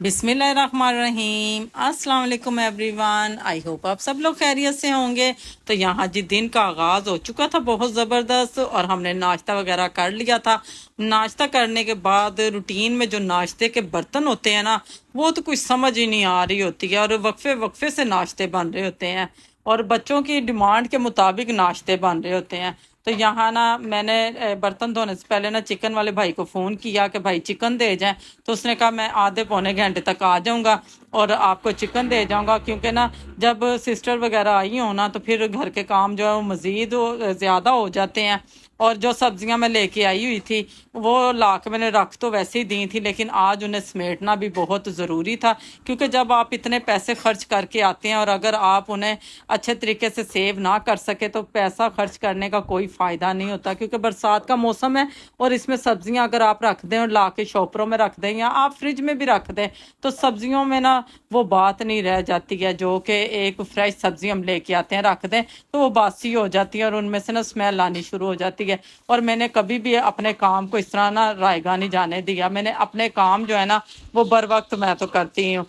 बिस्मिल्लाहिर्रहमानिर्रहीम। अस्सलाम वालेकुम एवरीवन। आई होप आप सब लोग खैरियत से होंगे। तो यहाँ जी दिन का आगाज़ हो चुका था बहुत ज़बरदस्त, और हमने नाश्ता वगैरह कर लिया था। नाश्ता करने के बाद रूटीन में जो नाश्ते के बर्तन होते हैं ना, वो तो कुछ समझ ही नहीं आ रही होती है, और वक्फे वक्फे से नाश्ते बन रहे होते हैं, और बच्चों की डिमांड के मुताबिक नाश्ते बन रहे होते हैं। तो यहाँ ना मैंने बर्तन धोने से पहले ना चिकन वाले भाई को फ़ोन किया कि भाई चिकन दे जाएं। तो उसने कहा मैं आधे पौने घंटे तक आ जाऊँगा और आपको चिकन दे जाऊँगा, क्योंकि ना जब सिस्टर वगैरह आई हो ना तो फिर घर के काम जो है वो मज़ीद ज़्यादा हो जाते हैं। और जो सब्जियां मैं लेके आई हुई थी वो ला के मैंने रख तो वैसे ही दी थी, लेकिन आज उन्हें समेटना भी बहुत ज़रूरी था, क्योंकि जब आप इतने पैसे खर्च करके आते हैं और अगर आप उन्हें अच्छे तरीके से सेव ना कर सके तो पैसा खर्च करने का कोई फ़ायदा नहीं होता। क्योंकि बरसात का मौसम है और इसमें सब्जियां अगर आप रख दें और ला के शॉपरों में रख दें या आप फ्रिज में भी रख दें तो सब्जियों में ना वो बात नहीं रह जाती है, जो कि एक फ्रेश सब्जी हम लेके आते हैं रख दें तो वो बासी हो जाती है और उनमें से ना स्मेल आनी शुरू हो जाती है। और मैंने कभी भी अपने काम को इस तरह ना रायगा नहीं जाने दिया। मैंने अपने काम जो है ना वो बर वक्त मैं तो करती हूँ।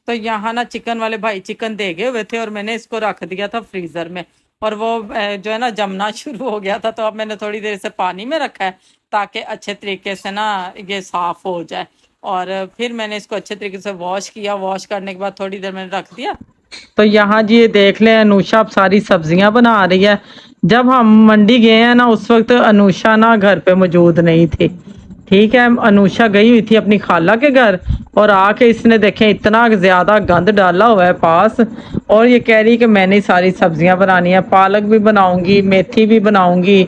तो यहाँ ना चिकन वाले भाई चिकन दे गए हुए थे और मैंने इसको रख दिया था फ्रीज़र में, और वो जो है ना जमना शुरू हो गया था। तो अब मैंने थोड़ी देर से पानी में रखा है ताकि अच्छे तरीके से ना ये साफ़ हो जाए। और फिर मैंने इसको अच्छे तरीके से वॉश किया। वॉश करने के बाद थोड़ी देर मैंने रख दिया। तो यहाँ जी ये देख लें, अनुषा अब सारी सब्जियां बना रही है। जब हम मंडी गए हैं ना उस वक्त अनुषा ना घर पे मौजूद नहीं थी। ठीक है, अनुषा गई हुई थी अपनी खाला के घर, और आके इसने देखें इतना ज़्यादा गंद डाला हुआ है पास, और ये कह रही कि मैंने सारी सब्जियां बनानी है, पालक भी बनाऊंगी, मेथी भी बनाऊंगी,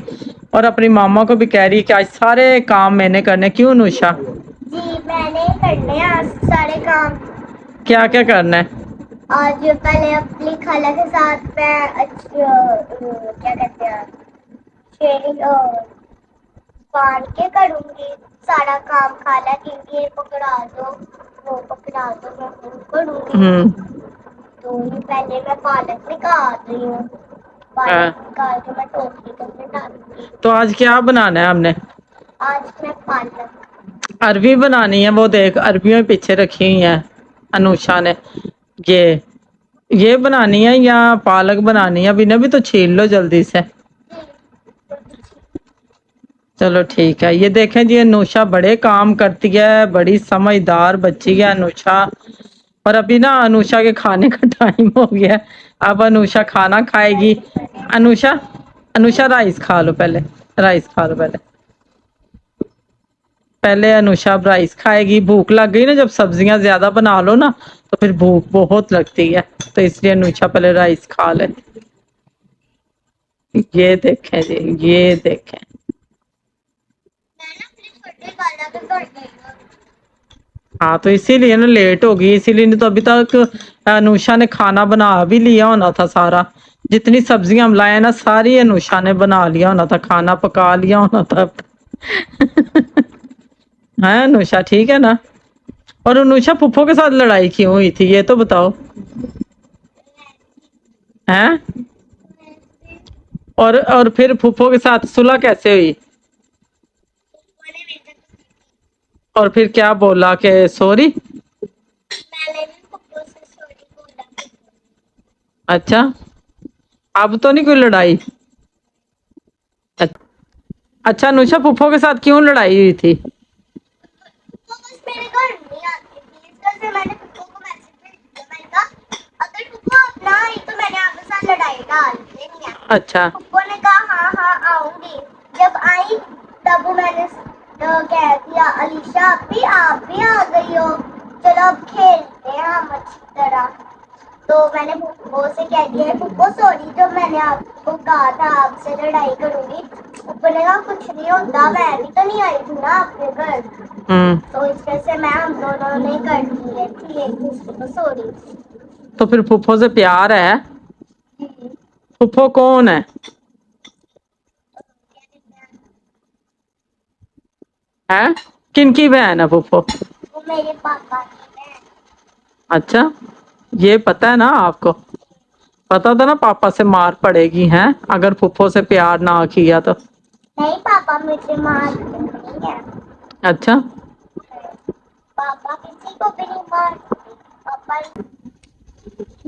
और अपनी मामा को भी कह रही है कि आज सारे काम मैंने करने। क्यों अनुषा? जी मैंने करने हैं आज सारे काम। क्या क्या करना है? आज पहले अपनी खाला के साथ मैं क्या कहते हैं शेयरिंग बांध के करूंगी सारा काम। खाला क्योंकि ये पकड़ा दो वो पकड़ा दो मैं वो करूंगी। तो ये पहले मैं पालक निकाल रही हूँ। पालक निकाल के मैं टोकरी में डालूंगी। तो आज क्या बनाना है हमने? आज मैं पालक अरबी बनानी है। वो देख अरबियों पीछे रखी हुई है अनुषा ने। ये बनानी है या पालक बनानी है? अभी ना भी तो छील लो जल्दी से। चलो ठीक है। ये देखें जी अनुषा बड़े काम करती है, बड़ी समझदार बच्ची है अनुषा। और अभी ना अनुषा के खाने का टाइम हो गया। अब अनुषा खाना खाएगी। अनुषा अनुषा राइस खा लो पहले। राइस खा लो पहले। पहले अनुषा अब राइस खाएगी। भूख लग गई ना, जब सब्जियां ज्यादा बना लो ना तो फिर भूख बहुत लगती है, तो इसलिए अनुषा पहले राइस खा ले। ये देखें जी, ये देखें। हाँ तो इसीलिए ना लेट होगी, इसीलिए नहीं तो अभी तक अनुषा ने खाना बना भी लिया होना था सारा। जितनी सब्जियां हम लाए ना सारी अनुषा ने बना लिया होना था, खाना पका लिया होना था। है अनुषा, ठीक है ना? और अनुषा फुफ्फो के साथ लड़ाई क्यों हुई थी ये तो बताओ। हैं? और फिर फुफ्फो के साथ सुलह कैसे हुई? और फिर क्या बोला कि सॉरी? अच्छा, अब तो नहीं कोई लड़ाई? अच्छा अनुषा फुफ्फो के साथ क्यों लड़ाई हुई थी? मेरे घर नहीं आती थी, इस वजह से मैंने पुप्पो को मैसेज भेज दिया। मैंने कहा अगर पुप्पो अब ना आई तो मैंने आपके साथ लड़ाई डाल देनी है। अच्छा पुप्पो ने कहा हाँ हाँ आऊंगी। जब आई तब मैंने कह दिया अलीशा आप भी आ गई हो, चलो अब खेलते हैं हम अच्छी तरह। तो मैंने पुप्पो से कह दिया पुप्पो सॉरी, जो मैंने आपको कहा था आपसे लड़ाई करूंगी। पुप्पो ने कहा कुछ नहीं होता, मैं भी तो नहीं आई थी ना आपके घर। तो इस वजह से मैं हम दोनों ने कर ली है थी एक दूसरे को सॉरी। तो फिर फुफ्फो से प्यार है? फुफ्फो कौन है? है किनकी बहन है फुफ्फो? वो मेरे पापा की है। अच्छा, ये पता है ना आपको? पता था ना पापा से मार पड़ेगी हैं अगर फुफ्फो से प्यार ना किया तो। नहीं पापा मुझे मारते नहीं है। अच्छा, पापा किसी को भी नहीं मारती पापा।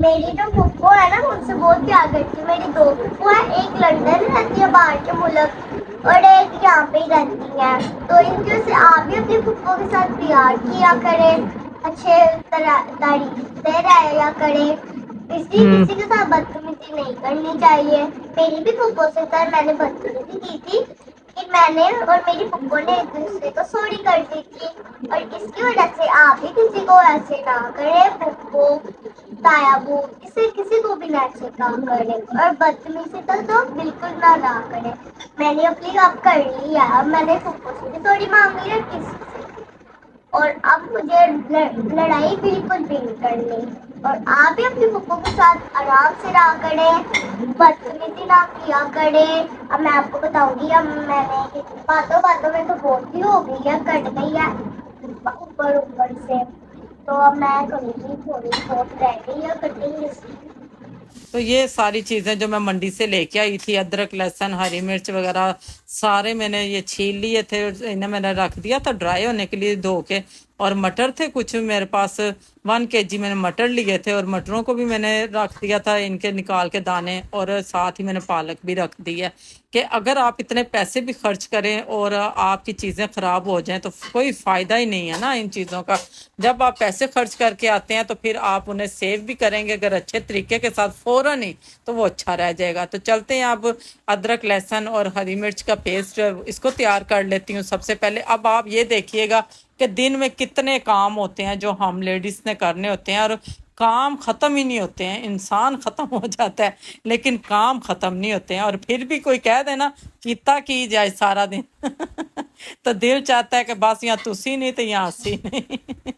मेरी जो फुप्पो है ना मुझसे बहुत प्यार करती है। मेरी दो फुप्पो है, एक लंदन रहती है बाहर के मुल्क और एक यहाँ पे ही रहती है। तो इनकी वजह से आप भी अपनी फुप्पो के साथ प्यार किया करें, अच्छे तारीफते रहा करें, इसलिए किसी के साथ बदतमीजी नहीं करनी चाहिए। मेरी भी फुप्पो से सर मैंने बदतमीजी की थी कि मैंने और मेरी फुप्पो ने एक दूसरे को सॉरी कर दी थी, और इसकी वजह से आप भी किसी को ऐसे ना करें। फुप्पो तायाबू किसी को भी ना ऐसे काम करें, और बदतमीजी तो बिल्कुल ना करें। मैंने अपनी आप कर लिया, अब मैंने फुप्पो से भी सॉरी मांगी है किसी से, और अब मुझे लड़ाई बिल्कुल भी नहीं करनी। और आप भी अपनी फुप्पो के साथ आराम से रहा करें, बदतमीजी ना किया करें। अब मैं आपको बताऊंगी, अब मैंने बातों बातों में तो बहुत ही हो गई है, कट गई है ऊपर से, तो अब मैं करूँगी, थोड़ी बहुत रह गई है कटिंग इसकी। तो ये सारी चीज़ें जो मैं मंडी से लेके आई थी, अदरक लहसुन हरी मिर्च वगैरह सारे मैंने ये छील लिए थे और इन्हें मैंने रख दिया था ड्राई होने के लिए धो के। और मटर थे कुछ मेरे पास 1 kg मैंने मटर लिए थे, और मटरों को भी मैंने रख दिया था इनके निकाल के दाने, और साथ ही मैंने पालक भी रख दी है कि अगर आप इतने पैसे भी खर्च करें और आपकी चीज़ें ख़राब हो जाएं तो कोई फ़ायदा ही नहीं है ना इन चीज़ों का। जब आप पैसे खर्च करके आते हैं तो फिर आप उन्हें सेव भी करेंगे अगर अच्छे तरीके के साथ फ़ौरन ही, तो वो अच्छा रह जाएगा। तो चलते हैं अब अदरक लहसुन और हरी मिर्च का पेस्ट इसको तैयार कर लेती हूँ सबसे पहले। अब आप ये देखिएगा कि दिन में कितने काम होते हैं जो हम लेडीज़ ने करने होते हैं, और काम ख़त्म ही नहीं होते हैं। इंसान ख़त्म हो जाता है लेकिन काम ख़त्म नहीं होते हैं, और फिर भी कोई कह दे ना कीता की जाए सारा दिन तो दिल चाहता है कि बस यहाँ तुसी नहीं तो यहाँ हंसी नहीं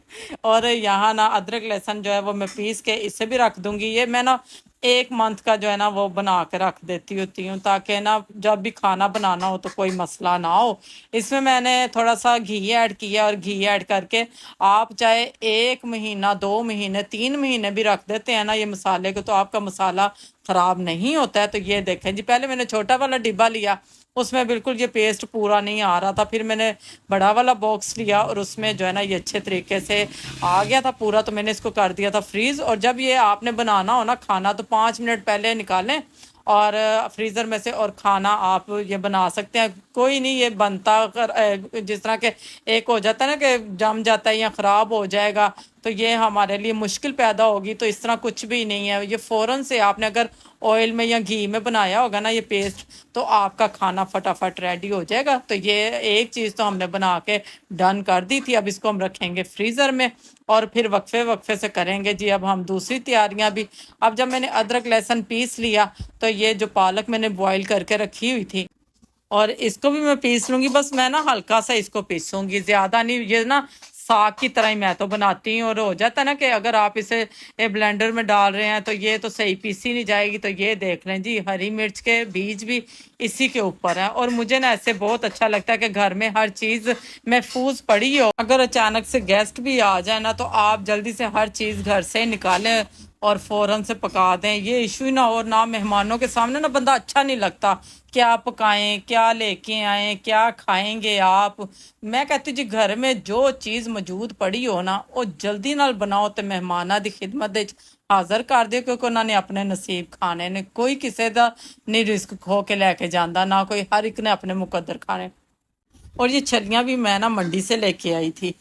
और यहाँ ना अदरक लहसुन जो है वो मैं पीस के इससे भी रख दूंगी। ये मैं ना 1 मंथ का जो है ना वो बना के रख देती होती हूँ, ताकि ना जब भी खाना बनाना हो तो कोई मसला ना हो। इसमें मैंने थोड़ा सा घी ऐड किया, और घी ऐड करके आप चाहे 1 महीना 2 महीने 3 महीने भी रख देते हैं ना ये मसाले को, तो आपका मसाला ख़राब नहीं होता है। तो ये देखें जी, पहले मैंने छोटा वाला डिब्बा लिया, उसमें बिल्कुल ये पेस्ट पूरा नहीं आ रहा था, फिर मैंने बड़ा वाला बॉक्स लिया और उसमें जो है ना ये अच्छे तरीके से आ गया था पूरा, तो मैंने इसको कर दिया था फ्रीज़। और जब ये आपने बनाना हो ना खाना तो 5 मिनट पहले निकालें और फ्रीज़र में से, और खाना आप ये बना सकते हैं। कोई नहीं ये बनता कर जिस तरह के एक हो जाता है ना कि जम जाता है या ख़राब हो जाएगा तो ये हमारे लिए मुश्किल पैदा होगी, तो इस तरह कुछ भी नहीं है। ये फ़ौरन से आपने अगर ऑयल में या घी में बनाया होगा ना ये पेस्ट, तो आपका खाना फटाफट रेडी हो जाएगा। तो ये एक चीज़ तो हमने बना के डन कर दी थी। अब इसको हम रखेंगे फ्रीज़र में और फिर वक्फे वक्फे से करेंगे जी अब हम दूसरी तैयारियां भी। अब जब मैंने अदरक लहसुन पीस लिया तो ये जो पालक मैंने बॉईल करके रखी हुई थी और इसको भी मैं पीस लूँगी। बस मैं ना हल्का सा इसको पीसूँगी, ज़्यादा नहीं। ये ना साग की तरह ही मैं तो बनाती हूँ, और हो जाता है ना कि अगर आप इसे ब्लेंडर में डाल रहे हैं तो ये तो सही पीसी नहीं जाएगी। तो ये देख लें जी, हरी मिर्च के बीज भी इसी के ऊपर है। और मुझे ना ऐसे बहुत अच्छा लगता है कि घर में हर चीज़ महफूज पड़ी हो। अगर अचानक से गेस्ट भी आ जाए ना तो आप जल्दी से हर चीज़ घर से निकालें और फ़ौरन से पका दें। ये इशू ही ना हो, ना मेहमानों के सामने ना बंदा अच्छा नहीं लगता, क्या पकाएं, क्या लेके आएं, क्या खाएंगे आप। मैं कहती हूँ जी घर में जो चीज़ मौजूद पड़ी हो ना वो जल्दी नाल बनाओ तो मेहमानां दी खिदमत दे हाज़र कर दियो, क्योंकि उन्होंने अपने नसीब खाने ने। कोई किसी का नहीं रिस्क खो के लेके जाता, ना कोई, हर एक ने अपने मुकद्दर खाने। और ये छलियाँ भी मैं ना मंडी से लेके आई थी,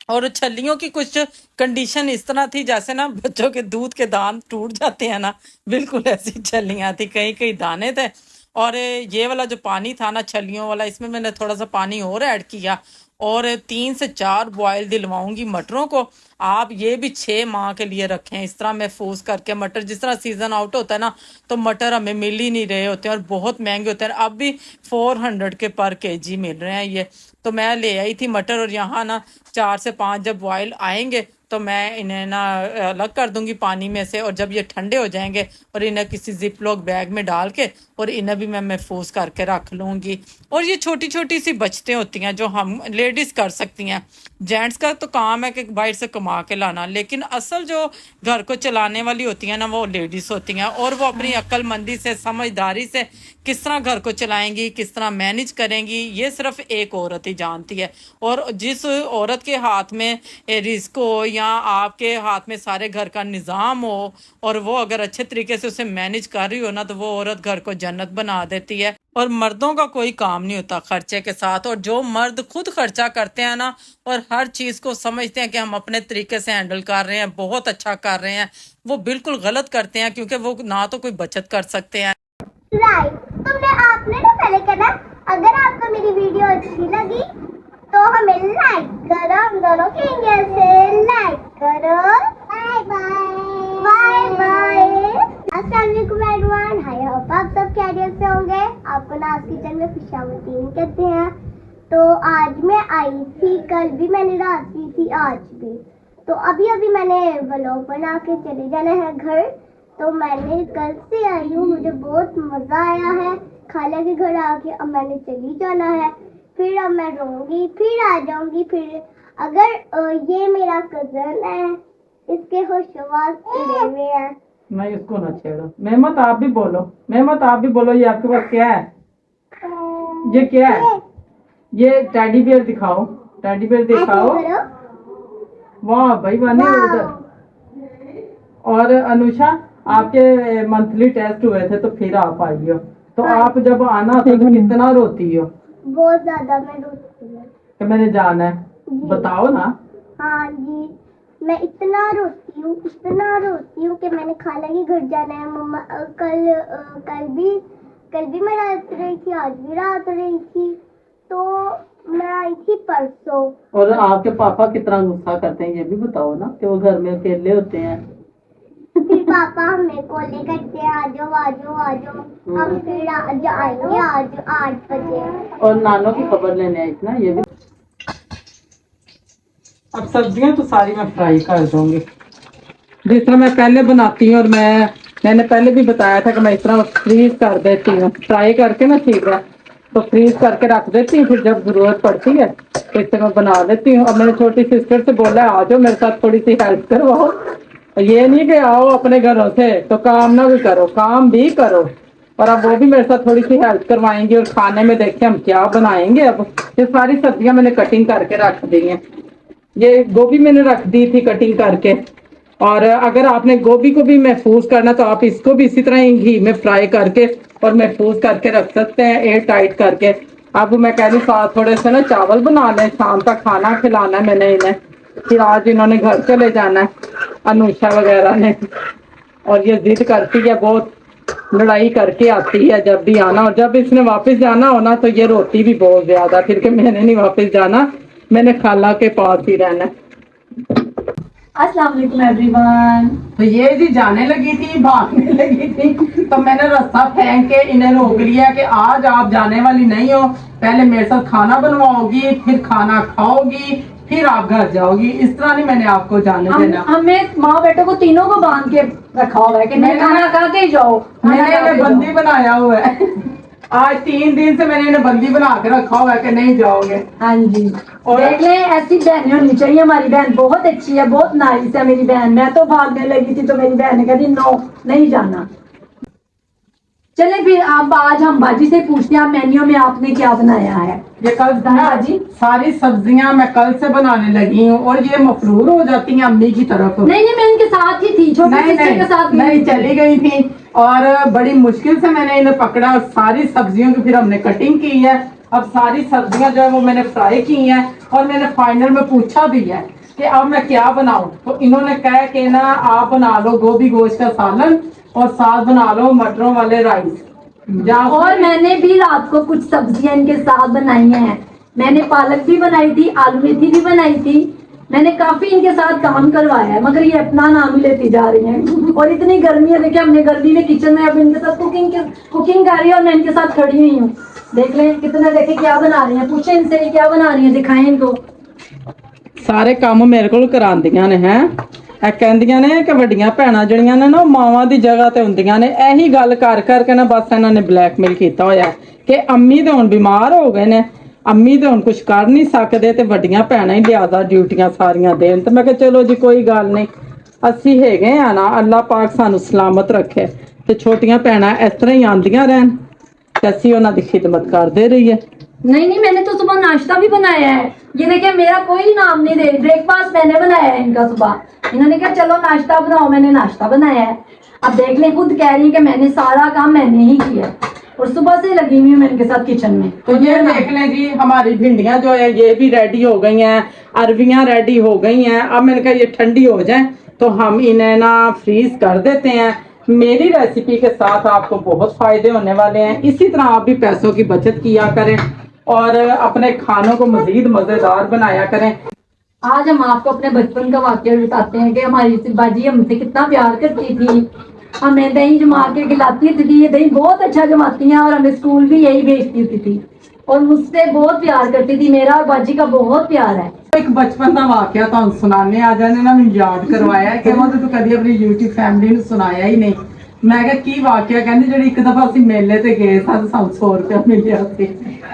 और छलियों की कुछ कंडीशन इस तरह थी जैसे ना बच्चों के दूध के दांत टूट जाते हैं ना, बिल्कुल ऐसी छलियां थी, कई कई दाने थे। और ये वाला जो पानी था ना छलियों वाला, इसमें मैंने थोड़ा सा पानी और ऐड किया और 3 से 4 बॉयल दिलवाऊंगी मटरों को। आप ये भी 6 माह के लिए रखें इस तरह महफूज करके। मटर जिस तरह सीजन आउट होता है ना तो मटर हमें मिल ही नहीं रहे होते हैं और बहुत महंगे होते हैं। अब भी 400 के पर kg मिल रहे हैं ये। तो मैं ले आई थी मटर, और यहाँ ना 4 से 5 जब बॉयल आएंगे तो मैं इन्हें ना अलग कर दूंगी पानी में से, और जब ये ठंडे हो जाएंगे और इन्हें किसी जिप लॉक बैग में डाल के और इन्हें भी मैं महफूज करके रख लूँगी। और ये छोटी छोटी सी बचतें होती हैं जो हम लेडीज़ कर सकती हैं। जेंट्स का तो काम है कि बाहर से कमा के लाना, लेकिन असल जो घर को चलाने वाली होती हैं ना वो लेडीज़ होती हैं, और वो अपनी अक्लमंदी से समझदारी से किस तरह घर को चलाएंगी, किस तरह मैनेज करेंगी, ये सिर्फ एक औरत ही जानती है। और जिस औरत के हाथ में रिस्क हो या आपके हाथ में सारे घर का निज़ाम हो और वो अगर अच्छे तरीके से उसे मैनेज कर रही हो ना, तो वो औरत घर को जन्नत बना देती है। और मर्दों का कोई काम नहीं होता खर्चे के साथ, और जो मर्द खुद खर्चा करते हैं ना और हर चीज़ को समझते हैं कि हम अपने तरीके से हैंडल कर रहे हैं, बहुत अच्छा कर रहे हैं, वो बिल्कुल गलत करते हैं, क्योंकि वो ना तो कोई बचत कर सकते हैं। राइट, आपने ना पहले कहना, अगर आपको मेरी वीडियो अच्छी लगी तो हमें लाइक करो, हम दोनों कहेंगे ऐसे, लाइक करो, बाय बाय बाय बाय। अस्सलाम वालेकुम एवरीवन, आई होप आप सब खैरियत से होंगे। आपको नाज किचन में खुशामदीन कहते हैं। तो आज मैं आई थी, कल भी मैंने रात की थी, आज भी। तो अभी अभी मैंने व्लॉग बना के चले जाना है घर। तो मैंने कल से आई हूँ, मुझे बहुत मज़ा आया है खाला के घर आके। अब मैंने चली जाना है, फिर अब मैं रहूँगी, फिर आ जाऊँगी। फिर अगर ये मेरा कज़न है, इसके होशवास उड़े हुए हैं। नहीं, इसको ना छेड़ो। मेहमत आप भी बोलो, मेहमत आप भी बोलो। ये आपके पास क्या है? ये क्या है? ये टेडी बियर दिखाओ, टेडी बियर दिखाओ। ऐसे करो। वाह भाई वाह। उधर। और अनुषा, आपके मंथली टेस्ट हुए थे तो फिर आप आई हो, तो आप जब आना था तो कितना रोती हो? बहुत ज्यादा मैं रोती हूँ कि मैंने जाना है, जी। बताओ ना। हाँ जी, मैं इतना रोती हूँ, इतना रोती हूँ कि मैंने खाला के घर जाना है। मम्मा कल भी मैं रात रही थी, आज भी रात रही थी। तो मैं आई थी परसों। और आपके पापा कितना गुस्सा करते हैं ये भी बताओ ना, कि वो घर में अकेले होते हैं। फिर पापा हमें कॉलें करते हैं, आ जाओ आ जाओ आ जाओ। हम फिर आज आएंगे, आज 8 बजे। और नानों की खबर लेने आई थी ना, ये भी। अब सब्जियां तो सारी मैं फ्राई कर दूंगी, जिस तरह मैं पहले बनाती हूँ। और मैंने पहले भी बताया था कि मैं इस तरह फ्रीज कर देती हूँ, फ्राई करके ना, ठीक है, तो फ्रीज करके रख देती हूँ। फिर जब जरूरत पड़ती है तो इस तरह बना देती हूँ। अब मैंने छोटी सिस्टर से बोला, आ जाओ मेरे साथ थोड़ी सी हेल्प करवाओ। ये नहीं कि आओ अपने घरों से तो काम ना भी करो, काम भी करो। और अब वो भी मेरे साथ थोड़ी सी हेल्प करवाएंगी। और खाने में देखिए हम क्या बनाएंगे। अब ये सारी सब्जियां मैंने कटिंग करके रख दी हैं। ये गोभी मैंने रख दी थी कटिंग करके। और अगर आपने गोभी को भी महफूज करना तो आप इसको भी इसी तरह ही घी में फ्राई करके और महफूज करके रख सकते हैं, एयर टाइट करके। अब मैं कह रही हूँ साथ थोड़े से ना चावल बना लें, शाम तक खाना खिलाना है मैंने इन्हें। फिर आज इन्होंने घर चले जाना है, अनुषा वगैरह ने। और ये जिद करती है बहुत, लड़ाई करके आती है जब भी आना। और जब इसने वापस जाना हो ना तो ये रोती भी बहुत ज्यादा, फिर के मैंने नहीं वापस जाना, मैंने खाला के पास ही रहना। अस्सलाम वालेकुम एवरीवन। तो ये जी जाने लगी थी, भागने लगी थी, तो मैंने रास्ता फेंक के इन्हें रोक लिया कि आज आप जाने वाली नहीं हो, पहले मेरे साथ खाना बनवाओगी, फिर खाना खाओगी, फिर आप घर जाओगी। इस तरह नहीं मैंने आपको जाने देना। हमें माँ बेटों को तीनों को बांध के रखा हुआ है कि नहीं खाना खा के ही जाओ। मैंने इन्हें बंदी बनाया हुआ है। आज 3 दिन से मैंने इन्हें बंदी बना के रखा हुआ है कि नहीं जाओगे। हाँ जी, और देख लें, ऐसी बहन होनी चाहिए। हमारी बहन बहुत अच्छी है, बहुत नाइस है मेरी बहन। मैं तो भागने लगी थी तो मेरी बहन ने कहा नो, नहीं जाना। चले फिर अब आज हम बाजी से पूछते हैं, मेन्यू में आपने क्या बनाया है? ये कल बाजी सारी सब्जियां मैं कल से बनाने लगी हूँ और ये मफरूर हो जाती हैं अम्मी की तरफ। नहीं, मैं इनके साथ ही थी, छोटी सिस्टर के साथ नहीं चली गई थी। और बड़ी मुश्किल से मैंने इन्हें पकड़ा और सारी सब्जियों की फिर हमने कटिंग की है। अब सारी सब्जियां जो है वो मैंने फ्राई की हैं। और मैंने फाइनल में पूछा भी है कि अब मैं क्या बनाऊं, तो इन्होंने कहा कि ना आप बना लो गोभी गोश्त का सालन और साथ बना लो मटरों वाले राइस। और मैंने भी रात को कुछ सब्जियां इनके साथ बनाई हैं। मैंने पालक भी बनाई थी, आलू मेथी भी बनाई थी। मैंने काफी इनके साथ काम करवाया है, मगर ये अपना नाम ही लेती जा रही हैं। और इतनी गर्मी है, देखिए हमने गर्मी में किचन में अब इनके साथ कुकिंग कर रही है और मैं इनके साथ खड़ी हुई हूँ। देख लें कितना, देखे क्या बना रही हैं, पूछे इनसे क्या बना रही हैं, दिखाएं इनको। सारे काम मेरे को करांदियां ने हैं। ਕਹਿੰਦੀਆਂ ਨੇ ਕਿ ਵੱਡੀਆਂ ਭੈਣਾਂ ਜਿਹੜੀਆਂ ਨੇ ਨਾ ਉਹ ਮਾਵਾਂ ਦੀ ਜਗ੍ਹਾ ਤੇ ਹੁੰਦੀਆਂ ਨੇ। ਇਹੀ ਗੱਲ ਕਰ ਕਰਕੇ ਨਾ ਬਸ ਇਹਨਾਂ ਨੇ ਬਲੈਕਮੇਲ ਕੀਤਾ ਹੋਇਆ ਕਿ ਅੰਮੀ ਤੇ ਹੁਣ ਬਿਮਾਰ ਹੋ ਗਏ ਨੇ, ਅੰਮੀ ਤੇ ਹੁਣ ਕੁਝ ਕਰ ਨਹੀਂ ਸਕਦੇ ਤੇ ਵੱਡੀਆਂ ਭੈਣਾਂ ਹੀ ਲਿਆਦਾ ਡਿਊਟੀਆਂ ਸਾਰੀਆਂ ਦੇਣ। ਤੇ ਮੈਂ ਕਿਹਾ ਚਲੋ ਜੀ ਕੋਈ ਗੱਲ ਨਹੀਂ, ਅਸੀਂ ਹੈਗੇ ਆ ਨਾ, ਅੱਲਾਹ ਪਾਕ ਸਾਨੂੰ ਸਲਾਮਤ ਰੱਖੇ ਤੇ ਛੋਟੀਆਂ ਭੈਣਾਂ ਇਸ ਤਰ੍ਹਾਂ ਹੀ ਆਂਦੀਆਂ ਰਹਿਣ। कैसी ਉਹਨਾਂ ਦੀ खिदमत कर दे रही है। नहीं नहीं, मैंने तो सुबह नाश्ता भी बनाया है। ये देखिए मेरा कोई नाम नहीं दे, ब्रेकफास्ट मैंने बनाया है इनका सुबह। इन्होंने कहा चलो नाश्ता बनाओ, मैंने नाश्ता बनाया है। अब देख लें, खुद कह रही है कि मैंने सारा काम मैंने ही किया है और सुबह से लगी हुई हूँ मैं इनके साथ किचन में। तो ये देख लें जी, हमारी भिंडियां जो है ये भी रेडी हो गई हैं, अरबियां रेडी हो गई हैं। अब मैंने कहा ये ठंडी हो जाए तो हम इन्हें ना फ्रीज कर देते हैं। मेरी रेसिपी के साथ आपको बहुत फायदे होने वाले हैं। इसी तरह आप भी पैसों की बचत किया करें और अपने खानों को मजीद मजेदार बनाया करें। आज हम आपको अपने बचपन का वाक्य बताते हैं कि हमारी बाजी हमसे कितना प्यार करती थी, हमें दही जमा के खिलाती थी। ये दही बहुत अच्छा जमाती हैं और हमें स्कूल भी यही भेजती होती थी और मुझसे बहुत प्यार करती थी। मेरा और बाजी का बहुत प्यार है। एक बचपन का वाकया तो सुनाने आ जाने ना मैं याद करवाया कि वो तो कभी अपनी यूट्यूब फैमिली ने सुनाया ही नहीं। मैं क्या की वाकया कहती ਜਿਹੜੀ ਇੱਕ ਦਫਾ ਅਸੀਂ ਮੇਲੇ ਤੇ ਗਏ ਸਾਨੂੰ 100 ਰੁਪਏ ਮਿਲਿਆ ਸੀ।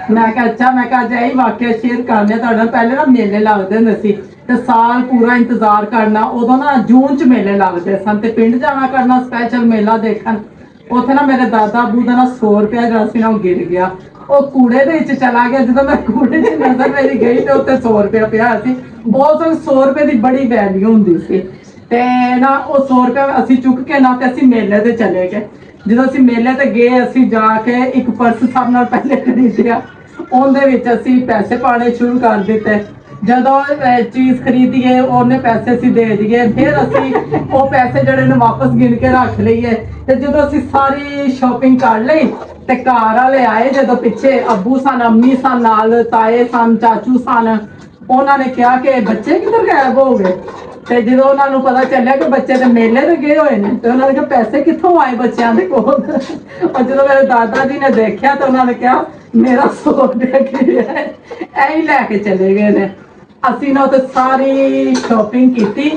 ਮੈਂ ਕਿਹਾ ਅੱਛਾ, ਮੈਂ ਕਿਹਾ ਅੱਜ ਇਹ ਵਾਕਇਆ ਸ਼ੇਅਰ ਕਰਨੇ ਤੁਹਾਡੇ ਨਾਲ। ਪਹਿਲੇ ਨਾ ਮੇਲੇ ਲੱਗਦੇ ਹੁੰਦੇ ਸੀ ਤੇ ਸਾਲ ਪੂਰਾ ਇੰਤਜ਼ਾਰ ਕਰਨਾ। ਉਦੋਂ ਨਾ ਜੂਨ ਚ ਮੇਲੇ ਲੱਗਦੇ ਸਨ ਤੇ ਪਿੰਡ ਜਾਣਾ ਕਰਨਾ ਸਪੈਸ਼ਲ ਮੇਲਾ ਦੇਖਣ। ਉੱਥੇ ਨਾ ਮੇਰੇ ਦਾਦਾ ਅਬੂ ਦਾ ਨਾ 100 ਰੁਪਏ ਜਿਹੜਾ ਸੀ ਨਾ ਉਹ ਗਿਰ ਗਿਆ, ਉਹ ਕੂੜੇ ਦੇ ਵਿੱਚ ਚਲਾ ਗਿਆ। ਜਦੋਂ ਮੈਂ ਕੂੜੇ 'ਚ ਨਜ਼ਰ ਮੇਰੀ ਗਈ ਤੇ ਉੱਤੇ 100 ਰੁਪਏ ਪਿਆ ਸੀ। ਬਹੁਤ 100 ਰੁਪਏ ਦੀ ਬੜੀ ਵੈਲਿਊ ਹੁੰਦੀ ਸੀ ਤੇ ਨਾ ਉਹ 100 ਰੁਪਏ ਅਸੀਂ ਚੁੱਕ ਕੇ ਨਾ ਤੇ ਅਸੀਂ ਮੇਲੇ ਤੇ ਚਲੇ ਗਏ। ਜਦੋਂ ਅਸੀਂ ਮੇਲੇ ਤੇ ਗਏ ਅਸੀਂ ਜਾ ਕੇ ਇੱਕ ਪਰਸ ਸਭ ਨਾਲ ਪਹਿਲੇ ਖਰੀਦਿਆ, ਉਹਦੇ ਵਿੱਚ ਅਸੀਂ ਪੈਸੇ ਪਾਣੇ ਸ਼ੁਰੂ ਕਰ ਦਿੱਤੇ। ਜਦੋਂ ਚੀਜ਼ ਖਰੀਦੀਏ ਉਹਨੇ ਪੈਸੇ ਅਸੀਂ ਦੇ ਦਈਏ, ਫਿਰ ਅਸੀਂ ਉਹ ਪੈਸੇ ਜਿਹੜੇ ਨੇ ਵਾਪਸ ਗਿਣ ਕੇ ਰੱਖ ਲਈਏ। ਤੇ ਜਦੋਂ ਅਸੀਂ ਸਾਰੀ ਸ਼ਾਪਿੰਗ ਕਰ ਲਈ ਤੇ ਘਰ ਵਾਲੇ ਆਏ, ਜਦੋਂ ਪਿੱਛੇ ਅੱਬੂ ਸਨ, ਅੰਮੀ ਸਨ, ਨਾਲ ਤਾਏ ਸਨ, ਚਾਚੂ ਸਨ, ਉਹਨਾਂ ਨੇ ਕਿਹਾ ਕਿ ਬੱਚੇ ਕਿੱਧਰ ਗਾਇਬ ਹੋ ਗਏ। ਤੇ ਜਦੋਂ ਉਹਨਾਂ ਨੂੰ ਪਤਾ ਚੱਲਿਆ ਕਿ ਬੱਚੇ ਤੇ ਮੇਲੇ ਤੇ ਗਏ ਹੋਏ ਨੇ ਤੇ ਉਹਨਾਂ ਨੇ ਕਿਹਾ ਪੈਸੇ ਕਿੱਥੋਂ ਆਏ ਬੱਚਿਆਂ ਦੇ ਕੋਲ। ਔਰ ਜਦੋਂ ਮੇਰੇ ਦਾਦਾ ਜੀ ਨੇ ਦੇਖਿਆ ਤਾਂ ਉਹਨਾਂ ਨੇ ਕਿਹਾ ਮੇਰਾ 100 ਰੁਪਏ ਗਿਆ ਹੈ, ਐ ਹੀ ਲੈ ਕੇ ਚਲੇ ਗਏ ਨੇ। ਅਸੀਂ ਨਾ ਉੱਥੇ ਸਾਰੀ ਸ਼ਾਪਿੰਗ ਕੀਤੀ,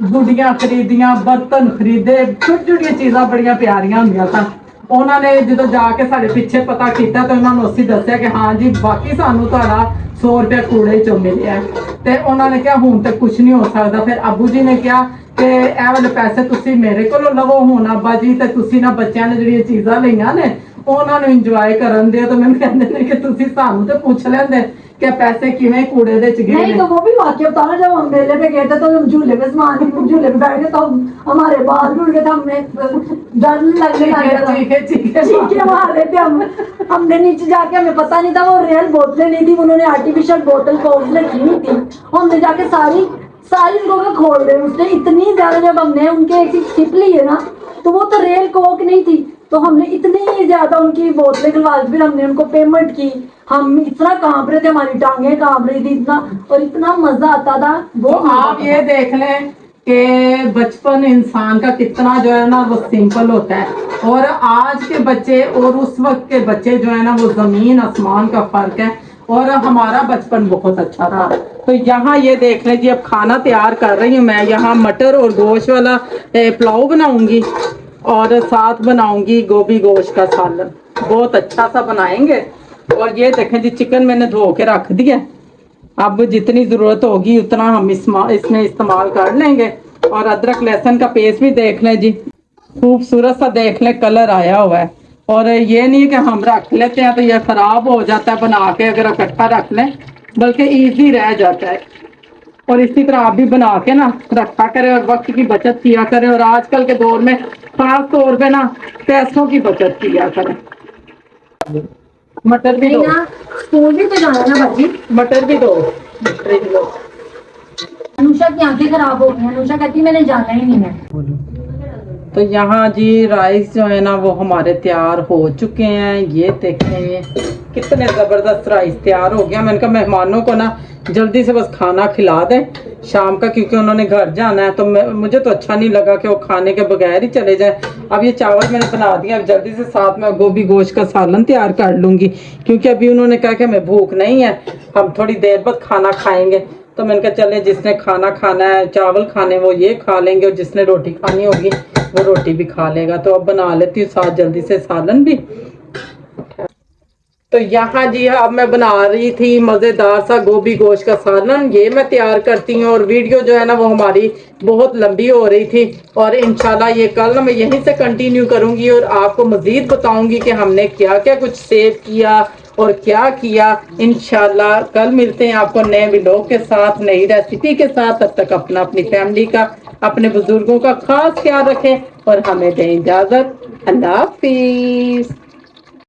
ਗੁੱਡੀਆਂ ਖਰੀਦੀਆਂ, ਬਰਤਨ ਖਰੀਦੇ, ਛੋਟੀ ਛੋਟੀਆਂ ਚੀਜ਼ਾਂ ਬੜੀਆਂ ਪਿਆਰੀਆਂ ਹੁੰਦੀਆਂ ਸਨ। ਉਹਨਾਂ ਨੇ ਜਦੋਂ ਜਾ ਕੇ ਸਾਡੇ ਪਿੱਛੇ ਪਤਾ ਕੀਤਾ ਤਾਂ ਉਹਨਾਂ ਨੂੰ ਅਸੀਂ ਦੱਸਿਆ ਕਿ ਹਾਂ ਜੀ ਬਾਕੀ ਸਾਨੂੰ ਤੁਹਾਡਾ 100 ਰੁਪਏ ਕੂੜੇ ਚੋਂ ਮਿਲਿਆ। ਤੇ ਉਹਨਾਂ ਨੇ ਕਿਹਾ ਹੁਣ ਤੇ ਕੁਝ ਨਹੀਂ ਹੋ ਸਕਦਾ। ਫਿਰ ਅੱਬੂ ਜੀ ਨੇ ਕਿਹਾ ਕਿ ਇਹ ਵਾਲੇ ਪੈਸੇ ਤੁਸੀਂ ਮੇਰੇ ਕੋਲੋਂ ਲਵੋ ਹੁਣ ਅੱਬਾ ਜੀ, ਤੇ ਤੁਸੀਂ ਨਾ ਬੱਚਿਆਂ ਨੇ ਜਿਹੜੀਆਂ ਚੀਜ਼ਾਂ ਲਈਆਂ ਨੇ ਉਹਨਾਂ ਨੂੰ ਇੰਜੋਏ ਕਰਨ ਦਿਓ। ਤਾਂ ਮੈਨੂੰ ਕਹਿੰਦੇ ਨੇ ਕਿ ਤੁਸੀਂ ਸਾਨੂੰ ਤੇ ਪੁੱਛ ਲੈਂਦੇ कि पैसे किवें कूड़े दे च गए। नहीं तो वो भी वाक्य बता रहा, जब हम मेले पे गए थे तो हम झूले पे झूले पे बैठ गए तो हमारे बाल भी उड़ गए थे, हमें डर लगने लग गया था, चीखे मार रहे थे हम। हमने नीचे जाके, हमें पता नहीं था वो रियल बोतलें नहीं थी, उन्होंने आर्टिफिशियल बोतल कोक रखी हुई थी। हमने जाके सारी उनको खोल रहे, उसने इतनी ज्यादा, जब हमने उनके एक सिप ली है ना तो वो तो रियल कोक नहीं थी, तो हमने इतनी ज्यादा उनकी बोतलें खुलवा, फिर हमने उनको पेमेंट की। हम इतना कांप रहे थे, हमारी टांगें कांप रही थी इतना, और इतना मजा आता था। वो आप ये देख लें कि बचपन इंसान का कितना जो है ना वो सिंपल होता है, और आज के बच्चे और उस वक्त के बच्चे जो है ना वो जमीन आसमान का फर्क है। और हमारा बचपन बहुत अच्छा था। तो यहाँ ये देख लें जी, अब खाना तैयार कर रही हूँ मैं। यहाँ मटर और गोश्त वाला पुलाव बनाऊंगी और साथ बनाऊंगी गोभी गोश्त का सालन, बहुत अच्छा सा बनाएंगे। और ये देखें जी, चिकन मैंने धो के रख दिया, अब जितनी ज़रूरत होगी उतना हम इसमें इस्तेमाल कर लेंगे। और अदरक लहसुन का पेस्ट भी देख लें जी, खूबसूरत सा देख लें कलर आया हुआ है। और ये नहीं कि हम रख लेते हैं तो ये ख़राब हो जाता है बना के, अगर इकट्ठा रख लें, बल्कि ईजी रह जाता है। और इसी तरह आप भी बना के ना रखा करें और वक्त की बचत किया करें। और आजकल के दौर में खास तौर पे ना पैसों की बचत किया करें। मटर भी दो, स्कूल भी तो जाना ना बाजी, मटर भी दो। अनुषा की आंखें खराब हो गई, अनुषा कहती मैंने जाना ही नहीं है। तो यहाँ जी राइस जो है ना वो हमारे तैयार हो चुके हैं। ये देखें कितने ज़बरदस्त राइस तैयार हो गया। मैंने कहा मेहमानों को ना जल्दी से बस खाना खिला दें शाम का, क्योंकि उन्होंने घर जाना है। तो मुझे तो अच्छा नहीं लगा कि वो खाने के बगैर ही चले जाए। अब ये चावल मैंने बना दिया, अब जल्दी से साथ में गोभी गोश्त का सालन तैयार कर लूँगी, क्योंकि अभी उन्होंने कहा कि हमें भूख नहीं है, हम थोड़ी देर बाद खाना खाएँगे। तो मैंने कहा चले जिसने खाना खाना है, चावल खाने वो ये खा लेंगे, और जिसने रोटी खानी होगी वो रोटी भी खा लेगा। तो अब बना लेती हूँ साथ जल्दी से सालन भी। تو یہاں جی اب میں بنا رہی تھی مزیدار سا گوبھی گوشت کا سالن، یہ میں تیار کرتی ہوں، اور ویڈیو جو ہے نا وہ ہماری بہت لمبی ہو رہی تھی، اور انشاءاللہ یہ کل میں یہیں سے کنٹینیو کروں گی اور آپ کو مزید بتاؤں گی کہ ہم نے کیا کیا کچھ سیو کیا اور کیا کیا۔ انشاءاللہ کل ملتے ہیں آپ کو نئے ولاگ کے ساتھ، نئی ریسیپی کے ساتھ۔ تب تک اپنی فیملی کا، اپنے بزرگوں کا خاص خیال رکھیں اور ہمیں دیں اجازت۔ اللہ حافظ۔